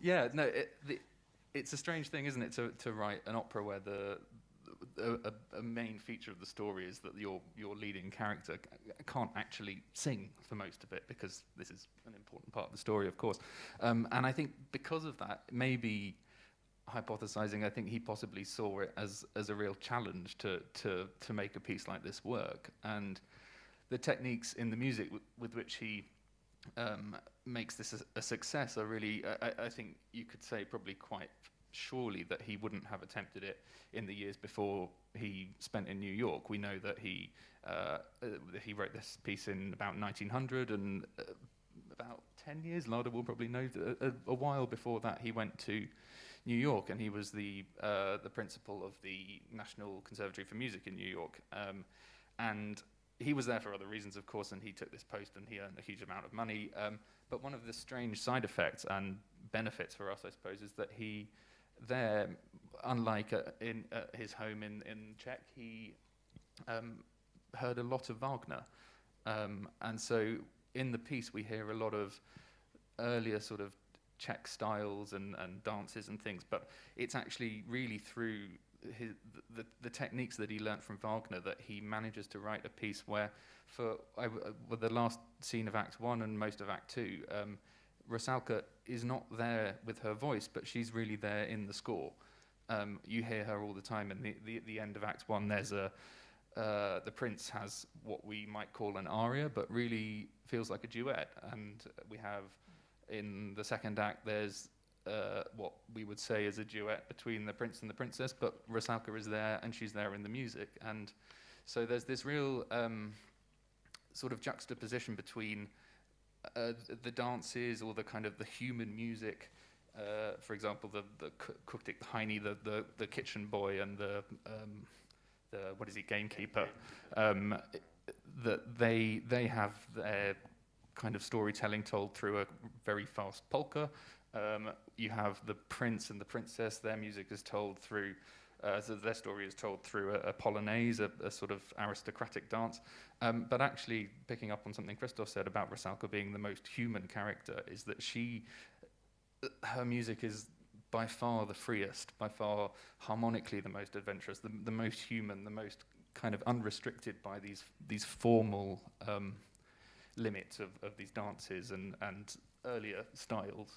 Yeah, no, it's a strange thing, isn't it, to write an opera where a main feature of the story is that your leading character can't actually sing for most of it, because this is an important part of the story, of course. And I think because of that, maybe hypothesizing, I think he possibly saw it as a real challenge to make a piece like this work. And the techniques in the music with which he makes this a success are really, I think you could say probably quite surely that he wouldn't have attempted it in the years before he spent in New York. We know that he wrote this piece in about 1900, and about 10 years, Lada will probably know, a while before that he went to New York, and he was the principal of the National Conservatory for Music in New York. And he was there for other reasons, of course, and he took this post and he earned a huge amount of money. But one of the strange side effects and benefits for us, I suppose, is that he there, unlike in his home in Czech, he heard a lot of Wagner. And so in the piece we hear a lot of earlier sort of Czech styles and dances and things, but it's actually really through the techniques that he learnt from Wagner that he manages to write a piece where, with the last scene of Act 1 and most of Act 2, Rusalka is not there with her voice, but she's really there in the score. You hear her all the time, and the end of Act 1, there's the prince has what we might call an aria, but really feels like a duet. And we have, in the second act, there's what we would say is a duet between the prince and the princess, but Rusalka is there, and she's there in the music. And so there's this real sort of juxtaposition between the dances, or the kind of the human music, for example, the Kuktik Heini, the kitchen boy, and the what is he, gamekeeper, that they have their kind of storytelling told through a very fast polka. You have the prince and the princess, their music is told through, so their story is told through a polonaise, a sort of aristocratic dance. But actually, picking up on something Christoph said about Rusalka being the most human character, is that her music is by far the freest, by far harmonically the most adventurous, the most human, the most kind of unrestricted by these formal limits of these dances and earlier styles.